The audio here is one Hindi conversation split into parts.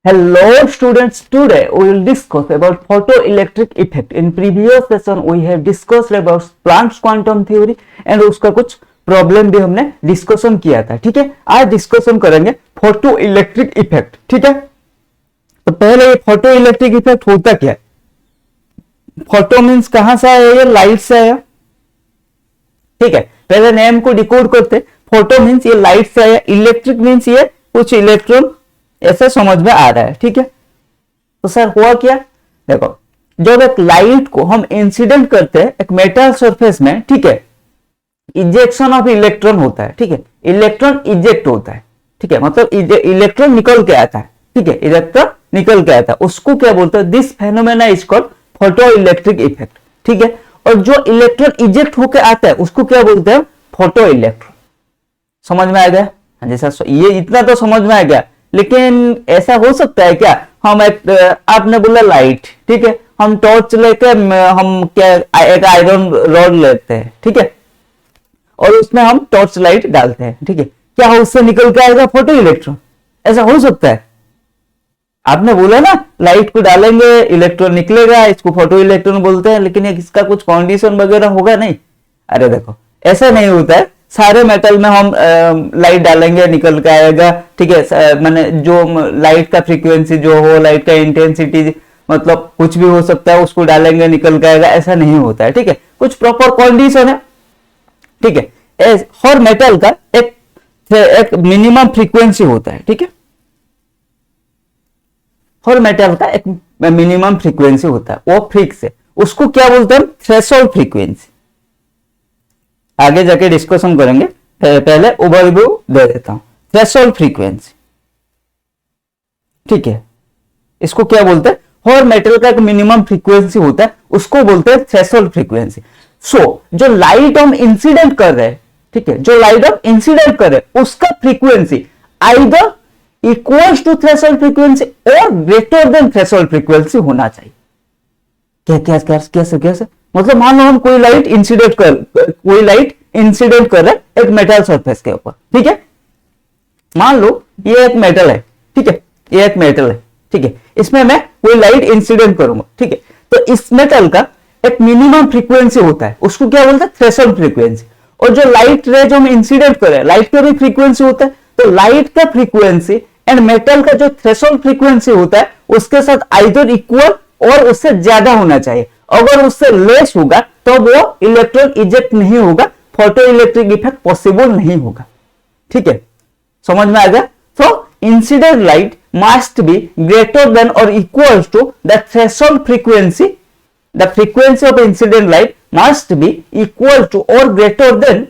Hello students, today we will discuss about photoelectric effect. In previous session we have discussed about Planck's quantum theory and उसका कुछ प्रॉब्लम भी हमने डिस्कशन किया था. ठीक है, आज डिस्कशन करेंगे फोटोइलेक्ट्रिक इफेक्ट. ठीक है, तो पहले ये फोटोइलेक्ट्रिक इफेक्ट होता क्या है. फोटो मीन्स कहां से आया, ये लाइट से आया. ठीक है, पहले नेम को डिकोड करते. फोटो मीन्स ये लाइट से आया, इलेक्ट्रिक मीन्स ये कुछ इलेक्ट्रॉन ऐसे समझ में आ रहा है. ठीक है, तो सर हुआ क्या, देखो जब एक लाइट को हम इंसिडेंट करते हैं एक मेटल सरफेस में, ठीक है, इजेक्शन ऑफ इलेक्ट्रॉन होता है. ठीक है, इलेक्ट्रॉन इजेक्ट होता है. ठीक है, मतलब इलेक्ट्रॉन निकल के आता है. ठीक है, इलेक्ट्रॉन निकल के आता है, उसको क्या बोलते हैं, this phenomena is called photoelectric effect. ठीक है, और जो इलेक्ट्रॉन इजेक्ट होकर आता है उसको क्या बोलते हैं, फोटो इलेक्ट्रॉन. समझ में आ गया. हाँ जी सर, ये इतना तो समझ में आ गया, लेकिन ऐसा हो सकता है क्या, हम एक आपने बोला लाइट, ठीक है, हम टॉर्च लेके हम क्या एक आयरन रॉड लेते हैं. ठीक है, और उसमें हम टॉर्च लाइट डालते हैं. ठीक है, क्या उससे निकल के आएगा फोटो इलेक्ट्रॉन, ऐसा हो सकता है. आपने बोला ना लाइट को डालेंगे इलेक्ट्रॉन निकलेगा, इसको फोटो इलेक्ट्रॉन बोलते हैं, लेकिन इसका कुछ कंडीशन वगैरह होगा नहीं. अरे देखो ऐसा नहीं होता है, सारे मेटल में हम लाइट डालेंगे निकल के आएगा. ठीक है, माने जो लाइट का फ्रीक्वेंसी जो हो, लाइट का इंटेंसिटी, मतलब कुछ भी हो सकता है, उसको डालेंगे निकल के आएगा, ऐसा नहीं होता है. ठीक है, कुछ प्रॉपर कंडीशन है. ठीक है, हर मेटल का एक मिनिमम फ्रीक्वेंसी होता है. ठीक है, हर मेटल का एक मिनिमम फ्रीक्वेंसी होता है, वो फिक्स है, उसको क्या बोलते हैं, थ्रेशोल्ड फ्रीक्वेंसी. आगे जाके डिस्कशन करेंगे, पहले ओवरव्यू दे देता हूं. थ्रेशोल्ड फ्रीक्वेंसी, ठीक है, इसको क्या बोलते हैं, हर मेटल का एक मिनिमम फ्रीक्वेंसी होता है, उसको बोलते हैं थ्रेशोल्ड फ्रीक्वेंसी. सो जो लाइट हम इंसिडेंट कर रहे हैं, ठीक है, जो लाइट हम इंसिडेंट कर रहे हैं उसका frequency either equals to threshold frequency और ग्रेटर देन थ्रेशोल्ड फ्रीक्वेंसी होना चाहिए. कैसे मतलब मान लो हम कोई लाइट इंसिडेंट कर रहे हैं एक मेटल सरफेस के ऊपर. ठीक है, मान लो ये एक मेटल है. ठीक है, ये एक मेटल है. ठीक है, इसमें मैं कोई लाइट इंसिडेंट करूंगा. ठीक है, तो इस मेटल का एक मिनिमम फ्रीक्वेंसी होता है, उसको क्या बोलते हैं, थ्रेशोल्ड फ्रीक्वेंसी. और जो लाइट रे जो हम इंसिडेंट कर रहे हैं, लाइट का भी फ्रीक्वेंसी होता है, तो लाइट का फ्रीक्वेंसी एंड मेटल का जो थ्रेशोल्ड फ्रीक्वेंसी होता है उसके साथ आइदर इक्वल और उससे ज्यादा होना चाहिए. अगर उससे लेस होगा तो वो इलेक्ट्रॉन इजेक्ट नहीं होगा, फोटो इलेक्ट्रिक इफेक्ट पॉसिबल नहीं होगा. ठीक है, समझ में आ गया. तो incident light must be greater than or equal to the threshold frequency. The frequency of incident light must be equal to और greater than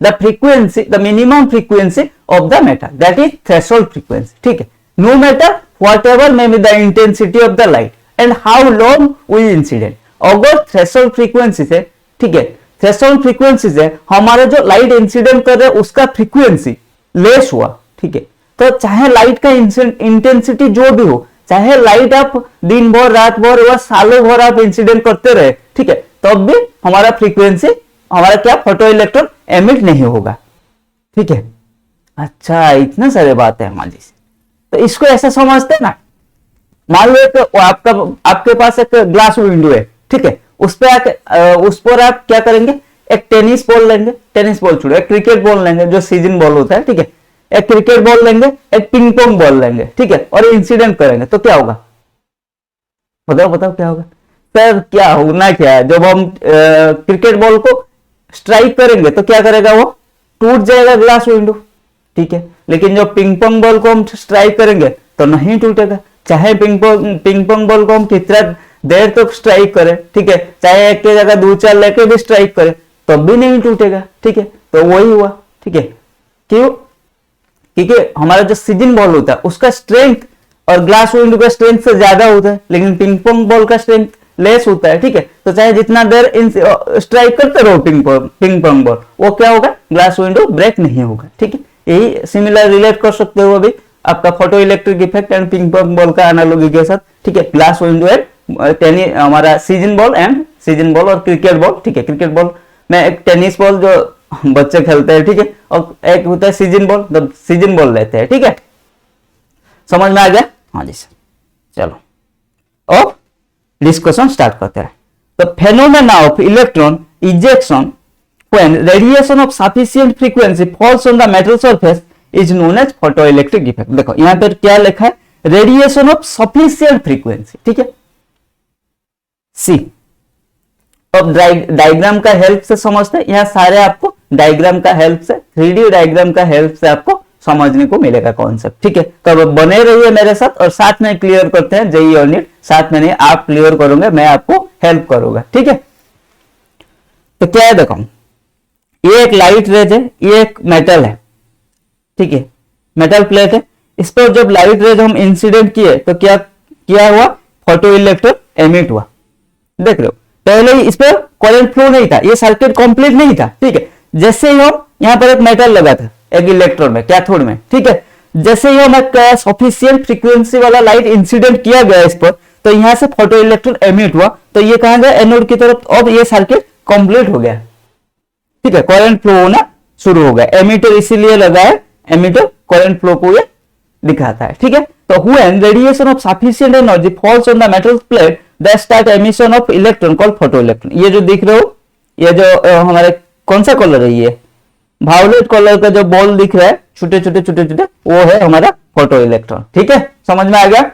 the frequency, the minimum frequency of the metal, that is threshold frequency. ठीक है, no matter whatever may be the intensity of the light and how long we incident. अगर threshold frequency से, ठीक है, threshold frequency से हमारे जो लाइट इंसिडेंट कर रहे हैं उसका फ्रीक्वेंसी लेस हुआ, ठीक है, तो चाहे लाइट का इंटेंसिटी जो भी हो, चाहे लाइट आप दिन भर रात भर या सालों भर आप इंसिडेंट करते रहे, ठीक है, तब भी हमारा फ्रीक्वेंसी, हमारा क्या, फोटो इलेक्ट्रॉन एमिट नहीं होगा. ठीक है, अच्छा इतना सारे बात है हमारी से, तो इसको ऐसा समझते ना. मान लो एक आपके पास एक ग्लास विंडो है. ठीक है, उस पर आप क्या करेंगे, एक टेनिस बॉल लेंगे, टेनिस बॉल छोड़ो, एक क्रिकेट बॉल लेंगे जो सीजन बॉल होता है. ठीक है, एक क्रिकेट बॉल लेंगे, एक पिंग पोंग बॉल लेंगे. ठीक है, और इंसिडेंट करेंगे तो क्या होगा, बताओ क्या होगा सर, क्या होना क्या है. जब हम क्रिकेट बॉल को स्ट्राइक करेंगे तो क्या करेगा, वो टूट जाएगा ग्लास विंडो. ठीक है, लेकिन जो पिंग पोंग बॉल को हम स्ट्राइक करेंगे तो नहीं टूटेगा, चाहे पिंग पोंग बॉल को हम कितना देर तक स्ट्राइक करें. ठीक है, चाहे एक की जगह 2-4 लेके भी स्ट्राइक करें तब भी नहीं टूटेगा. ठीक है, तो वही हुआ. ठीक है, क्यों, क्योंकि हमारा जो सीजन बॉल होता है उसका स्ट्रेंथ और ग्लास विंडो का स्ट्रेंथ से ज्यादा होता है, लेकिन पिंग पोंग बॉल का स्ट्रेंथ लेस होता है. ठीक है, तो चाहे जितना देर स्ट्राइक करते रहो पिंग पोंग बॉल, वो क्या होगा, ग्लास विंडो ब्रेक नहीं होगा. ठीक है, यही सिमिलर रिलेट कर सकते हो अभी आपका photo electric effect and ping pong ball का एनालॉजी के साथ. ठीक है, ग्लास विंडो एंड हमारा सीजन बॉल और क्रिकेट बॉल. ठीक है, क्रिकेट बॉल में एक टेनिस बॉल जो बच्चे खेलते हैं, ठीक है, और एक होता है सीजन बॉल लेते हैं. ठीक है, समझ में आ गया. हाँ जी सर, चलो अब डिस्कशन स्टार्ट करते हैं। तो phenomena of electron ejection when radiation of sufficient frequency falls on the metal surface is known as photoelectric effect। देखो यहां पर क्या लिखा है, रेडिएशन ऑफ सफिशिएंट फ्रीक्वेंसी, ठीक है। सी, अब डायग्राम का हेल्प से समझते हैं, यहाँ सारे आपको डायग्राम का हेल्प से, 3D डायग्राम का हेल्प से आपको समझने को मिलेगा कॉन्सेप्ट, ठीक है। तो बने रहिए मेरे साथ और साथ में क्लियर करते हैं जेईई और नीट, साथ में नहीं, आप क्लियर करोगे, मैं आपको हेल्प करूंगा, ठीक है। तो क्या है देखो, ये एक लाइट रेज है, ये एक मेटल है, ठीक है, मेटल प्लेट है। इस पर जब लाइट रेज हम इंसिडेंट किए तो क्या हुआ, फोटो इलेक्ट्रॉन एमिट हुआ, देख रहे हो। पहले ही इस पर करंट फ्लो नहीं था, ये सर्किट कंप्लीट नहीं था, ठीक है। जैसे ही हम यहाँ पर एक मेटल लगा था एक इलेक्ट्रॉन में, कैथोड में, ठीक है, जैसे ही हम एक सफिशिएंट फ्रीक्वेंसी वाला लाइट इंसिडेंट किया गया इस पर, तो यहाँ से फोटो इलेक्ट्रॉन एमिट हुआ, तो ये कहां गया, एनोड की तरफ। अब ये सर्किट कंप्लीट हो गया, ठीक है, करंट फ्लो होना शुरू हो गया। एमिटर इसीलिए लगा है, एमिटर करंट फ्लो को ये दिखाता है, ठीक है। तो when radiation of sufficient energy falls on the metal plate the start emission of electron called photo electron. ये जो दिख रहे हो, ये जो हमारे कौन सा कलर है, ये वायोलेट कलर का जो बॉल दिख रहा है, छोटे छोटे छोटे छोटे, वो है हमारा फोटो इलेक्ट्रॉन, ठीक है, समझ में आ गया।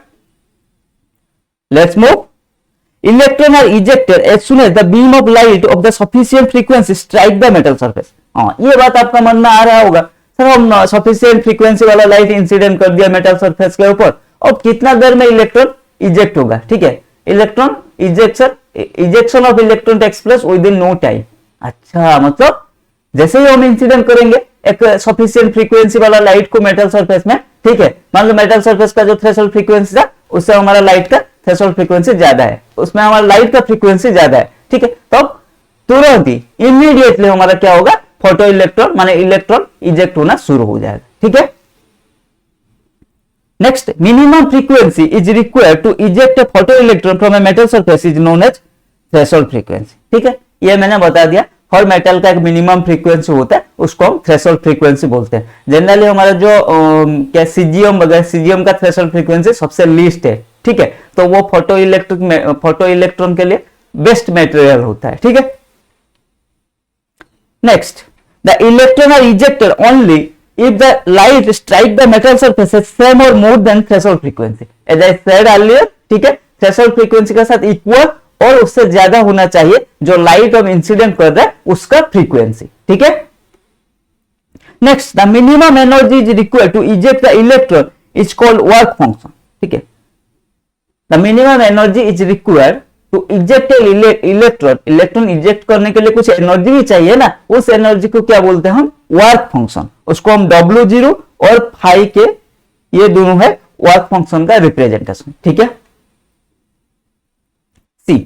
Let's move. Electrons are ejected as soon as the beam of light of the sufficient frequency strike the metal surface। हाँ, ये बात आपका मन में आ रहा होगा, सर हम sufficient frequency वाला लाइट इंसिडेंट कर दिया मेटल सरफेस के ऊपर, अब कितना देर में इलेक्ट्रॉन इजेक्ट होगा, ठीक है। Electron ejection of electron takes place within no time. अच्छा, मतलब जैसे ही हम इंसिडेंट करेंगे एक सफिशिएंट फ्रीक्वेंसी वाला लाइट को मेटल सरफेस में, ठीक है, मान लो मेटल सरफेस का जो थ्रेशोल्ड फ्रीक्वेंसी था उससे हमारा लाइट का थ्रेशोल्ड फ्रीक्वेंसी ज्यादा है, उसमें हमारा लाइट का फ्रीक्वेंसी ज्यादा है, ठीक है। तो तुरंत ही इमीडिएटली हमारा क्या होगा, फोटो इलेक्ट्रॉन माने इलेक्ट्रॉन इजेक्ट होना शुरू हो जाएगा, ठीक है। Next, minimum frequency is required to eject a photo electron from a metal surface is known as threshold frequency, ठीक है। ये मैंने बता दिया, हर मेटल का एक मिनिमम फ्रीक्वेंसी होता है, उसको हम थ्रेशोल्ड फ्रीक्वेंसी बोलते हैं। जनरली हमारा जो क्या सीजियम वगैरह, सीजियम का थ्रेशोल्ड फ्रीक्वेंसी सबसे लीस्ट है, ठीक है। तो वो फोटो इलेक्ट्रॉन के लिए बेस्ट मटेरियल होता है, ठीक है। Next, the electron are ejected only if the light strike the metal surface same or more than threshold frequency. As I said earlier, ठीक है, थ्रेशोल्ड फ्रीक्वेंसी के साथ इक्वल और उससे ज्यादा होना चाहिए जो लाइट हम इंसिडेंट कर रहा है उसका फ्रीक्वेंसी, ठीक है। Next, the minimum energy is required to eject the electron is called work function, ठीक है। The minimum energy is required to eject electron, electron eject करने के लिए कुछ एनर्जी भी चाहिए ना, उस एनर्जी को क्या बोलते हैं हम, वर्क फंक्शन। उसको हम W0 और फाई के, ये दोनों है वर्क फंक्शन का रिप्रेजेंटेशन, ठीक है। See,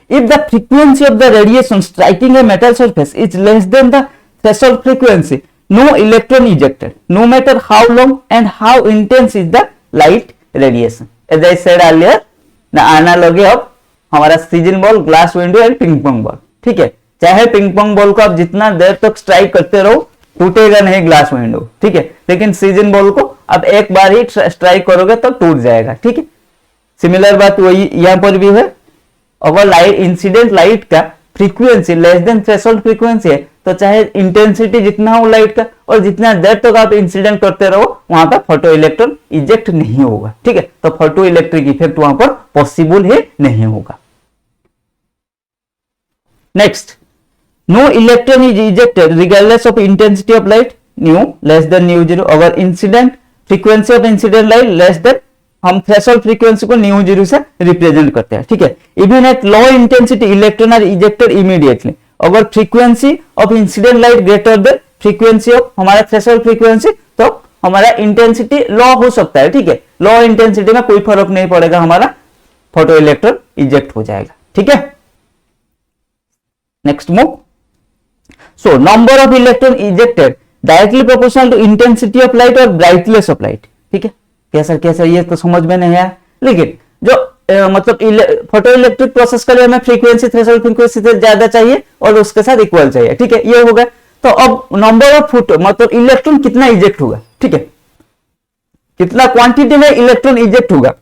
if the frequency of the radiation striking a metal surface is less than the threshold frequency, no electron ejected, no matter how long and how intense is the light radiation. As I said earlier, the analogy of हमारा season ball, glass window and ping pong ball, ठीक है। चाहे पिंग पोंग बॉल को आप जितना देर तक स्ट्राइक करते रहो, टूटेगा नहीं ग्लास विंडो, ठीक है, लेकिन सीजन बॉल को आप एक बार ही स्ट्राइक करोगे तो टूट जाएगा, ठीक है। सिमिलर बात वही यहां पर भी है। अगर लाइट इंसिडेंट लाइट का frequency less then threshold frequency है, तो चाहे इंटेंसिटी जितना हो लाइट का और जितना देर तक आप इंसिडेंट करते रहो, वहां पर फोटो इलेक्ट्रॉन इजेक्ट नहीं होगा, ठीक है। तो फोटो इलेक्ट्रिक इफेक्ट वहां पर पॉसिबल ही नहीं होगा। Next, no electron is ejected regardless of intensity of light, nu less than nu zero. अगर incident frequency of incident light less than, हम थ्रेशोल्ड फ्रीक्वेंसी को न्यू जीरो से रिप्रेजेंट करते हैं, ठीक है। Even at low intensity electron are ejected immediately. अगर frequency of incident light greater than frequency of हमारा थ्रेशोल्ड फ्रीक्वेंसी, तो हमारा इंटेंसिटी लो हो सकता है, ठीक है। लो इंटेंसिटी में कोई फर्क नहीं पड़ेगा, हमारा फोटो इलेक्ट्रॉन इजेक्ट हो जाएगा, ठीक है। Next move. So number of electron ejected directly proportional to intensity of light और ब्राइटनेस ऑफ लाइट, ठीक है। कैसा ये तो समझ में नहीं आया, लेकिन जो मतलब फोटो इलेक्ट्रिक प्रोसेस के लिए हमें फ्रीक्वेंसी थ्रेशोल्ड फ्रीक्वेंसी से ज्यादा चाहिए और उसके साथ इक्वल चाहिए, ठीक है, ये होगा। तो अब नंबर ऑफ फोटो मतलब इलेक्ट्रॉन कितना इजेक्ट होगा, ठीक है। कितना क्वांटिटी में इलेक्ट्रॉन इजेक्ट होगा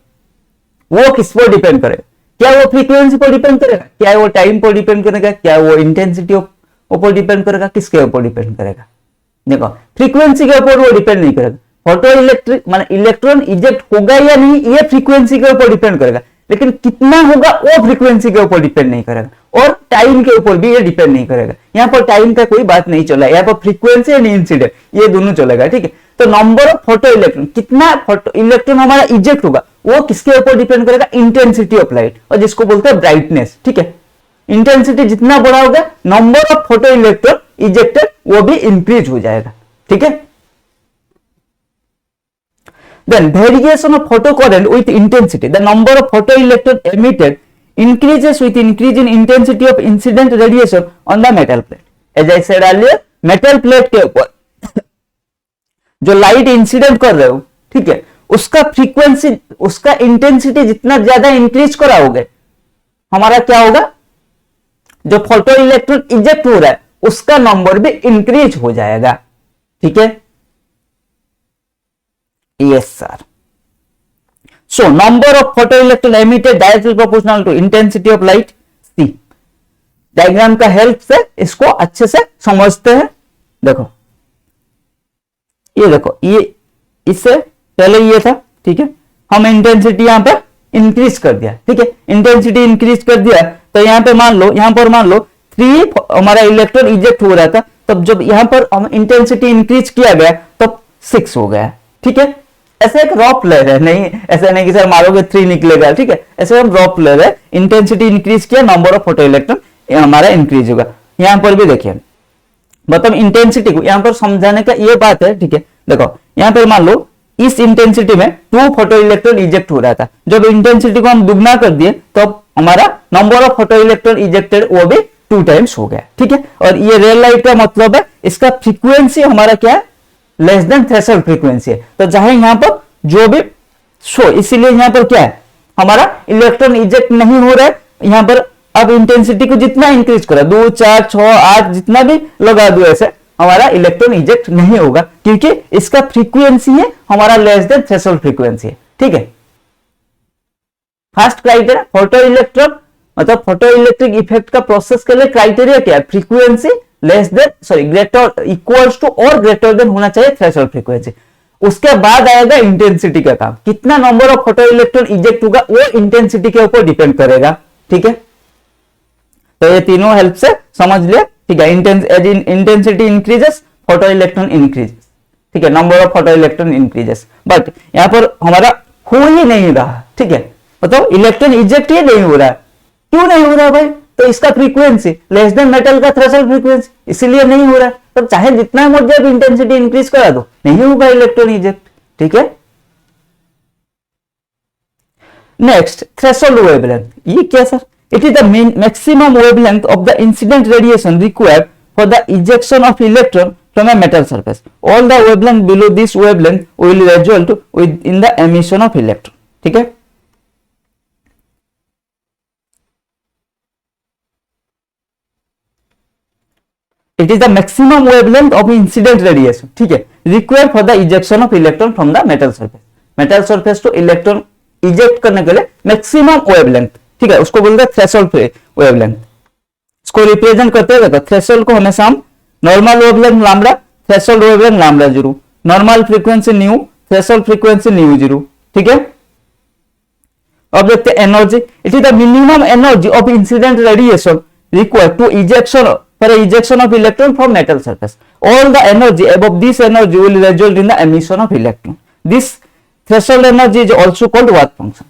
वो किस पर डिपेंड करेगा? क्या वो फ्रीक्वेंसी पर डिपेंड करेगा, क्या वो टाइम पर डिपेंड करेगा, क्या वो इंटेंसिटी ऊपर डिपेंड करेगा, किसके ऊपर डिपेंड करेगा? देखो फ्रीक्वेंसी के ऊपर वो डिपेंड नहीं करेगा। फोटो इलेक्ट्रिक माने इलेक्ट्रॉन इजेक्ट होगा या नहीं ये फ्रीक्वेंसी के ऊपर डिपेंड करेगा, लेकिन कितना होगा वो फ्रीक्वेंसी के ऊपर डिपेंड नहीं करेगा, और टाइम के ऊपर भी ये डिपेंड नहीं करेगा। यहाँ पर टाइम का कोई बात नहीं चला, यहाँ पर फ्रीक्वेंसी एंड इंसिडेंट ये दोनों चलेगा, ठीक है। तो नंबर ऑफ फोटो इलेक्ट्रॉन, कितना फोटो इलेक्ट्रॉन हमारा इजेक्ट होगा वो किसके ऊपर डिपेंड करेगा? इंटेंसिटी ऑफ लाइट, और जिसको बोलते हैं ब्राइटनेस, ठीक है। इंटेंसिटी जितना बड़ा होगा number of photo electron ejected वो भी इंक्रीज हो जाएगा, ठीक है। Then variation of photocurrent with intensity, the number of photoelectron emitted increases with increase in intensity of incident radiation on the metal plate. As I said earlier, metal plate के ऊपर जो लाइट इंसिडेंट कर रहे हो, ठीक है, उसका फ्रीक्वेंसी उसका इंटेंसिटी जितना ज्यादा इंक्रीज कराओगे हमारा क्या होगा? जो फोटो इलेक्ट्रॉन इजेक्ट हो रहा है उसका नंबर भी इंक्रीज हो जाएगा, ठीक है। Yes, sir. So, number of photoelectron emitted directly proportional to intensity of light. C. Diagram का हेल्प से इसको अच्छे से समझते हैं। देखो ये इससे पहले ये था, ठीक है। हम इंटेंसिटी यहां पर इंक्रीज कर दिया, ठीक है। इंटेंसिटी इंक्रीज कर दिया तो यहां पर मान लो 3 हमारा इलेक्ट्रॉन इजेक्ट हो रहा था, तब जब यहां पर हम इंटेंसिटी इंक्रीज किया गया तब 6 हो गया, ठीक है। ऐसे एक रॉ प्लेयर है, नहीं ऐसा नहीं कि सर मारोगे 3 निकलेगा, ठीक है। ऐसे हम रॉ प्लेयर है, इंटेंसिटी इंक्रीज किया नंबर ऑफ फोटो इलेक्ट्रॉन हमारा इंक्रीज होगा। यहां पर भी देखिए मतलब इंटेंसिटी को यहां पर समझाने का ये बात है, ठीक है। देखो यहां पर मान लो इस इंटेंसिटी में 2 फोटो इलेक्ट्रॉन इजेक्ट हो रहा था, जब इंटेंसिटी को हम दुगना कर दिए तो हमारा number of photo electron ejected वो भी 2 टाइम्स हो गया, ठीक है। और ये रियल लाइट का मतलब है इसका फ्रीक्वेंसी हमारा क्या है? लेस देन थ्रेशोल्ड फ्रीक्वेंसी है। तो चाहे यहां पर जो भी इसीलिए यहां पर क्या है? हमारा इलेक्ट्रॉन इजेक्ट नहीं हो रहा है। यहां पर अब इंटेंसिटी को जितना इंक्रीज करा 2, 4, 6, 8 जितना भी लगा दो ऐसे हमारा इलेक्ट्रॉन इजेक्ट नहीं होगा, क्योंकि इसका फ्रीक्वेंसी है हमारा लेस देन थ्रेशोल्ड फ्रीक्वेंसी है, ठीक है। फर्स्ट क्राइटेरिया फोटो इलेक्ट्रॉन मतलब फोटो इलेक्ट्रिक इफेक्ट का प्रोसेस के लिए क्राइटेरिया क्या है? Frequency less than greater equals to और ग्रेटर देन होना चाहिए थ्रेशोल्ड फ्रीक्वेंसी। उसके बाद आएगा इंटेंसिटी का काम, कितना number of photo electron eject होगा वो इंटेंसिटी के ऊपर डिपेंड करेगा, ठीक है। तो ये तीनों हेल्प से समझ लिया, ठीक है। Intensity increases photo electron increases, ठीक है, number of photo electron increases. But यहां पर हमारा हो ही नहीं रहा, ठीक है, मतलब इलेक्ट्रॉन इजेक्ट ही नहीं हो रहा है। क्यों नहीं हो रहा भाई? तो इसका फ्रीक्वेंसी लेस देन मेटल का थ्रेशोल्ड फ्रीक्वेंसी, इसीलिए नहीं हो रहा है। तो चाहे जितना मर्जी इंटेंसिटी इंक्रीज करा दो नहीं होगा इलेक्ट्रॉन इजेक्ट, ठीक है। नेक्स्ट थ्रेशोल्ड वेवलेंथ, ये क्या sir? It is the maximum wavelength of the incident radiation required for the ejection of electron from a metal surface. All the wavelength below this wavelength will result with in the emission of electron, ठीक है। It is the maximum wavelength of incident radiation, ठीक है, required for the ejection of electron from the metal surface. metal surface to electron eject करने के लिए maximum wavelength, ठीक है, उसको बोलते हैं threshold wavelength। इसको रिप्रेजेंट करते हैं, देखो थ्रेशोल्ड को हमेशा हम normal wavelength lambda, threshold wavelength lambda 0, normal frequency nu, threshold frequency nu 0, ठीक है। अब देखते हैं energy. It is the minimum energy of incident radiation required to ejection for ejection of electron from metal surface. All the energy above this energy will result in the emission of electron. This threshold energy is also called work function.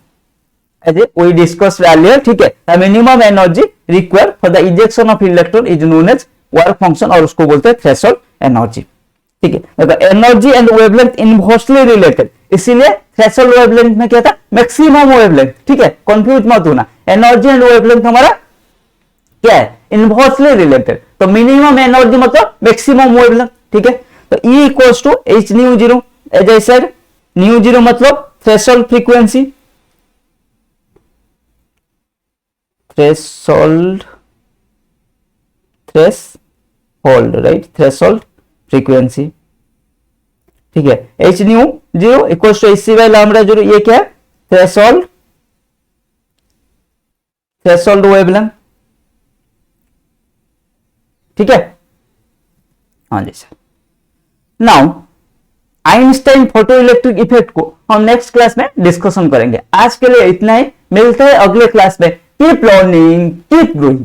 As we discussed earlier, ठीक है, the minimum energy required for the ejection of electron is known as work function और उसको बोलते हैं threshold energy, ठीक है। Energy and wavelength inversely related, इसीलिए थ्रेशोल्ड वेवलेंथ में क्या था? मैक्सिमम वेवलेंथ, ठीक है, कंफ्यूज मत होना। एनर्जी एंड वेवलेंथ हमारा क्या है? Inversely related. तो मिनिमम एनर्जी मतलब मैक्सिमम वेवलेंथ, ठीक है। तो E equals to H nu 0, as I said nu 0 मतलब threshold frequency, threshold right, threshold frequency, ठीक है, H nu 0 equal to H C by lambda 0, ये क्या है, थ्रेशोल्ड, थ्रेशोल्ड वेवलेंथ, ठीक है। हाँ जी sir. Now Einstein photo electric effect को हम नेक्स्ट क्लास में डिस्कशन करेंगे। आज के लिए इतना ही, मिलते हैं अगले क्लास में। Keep learning, keep growing.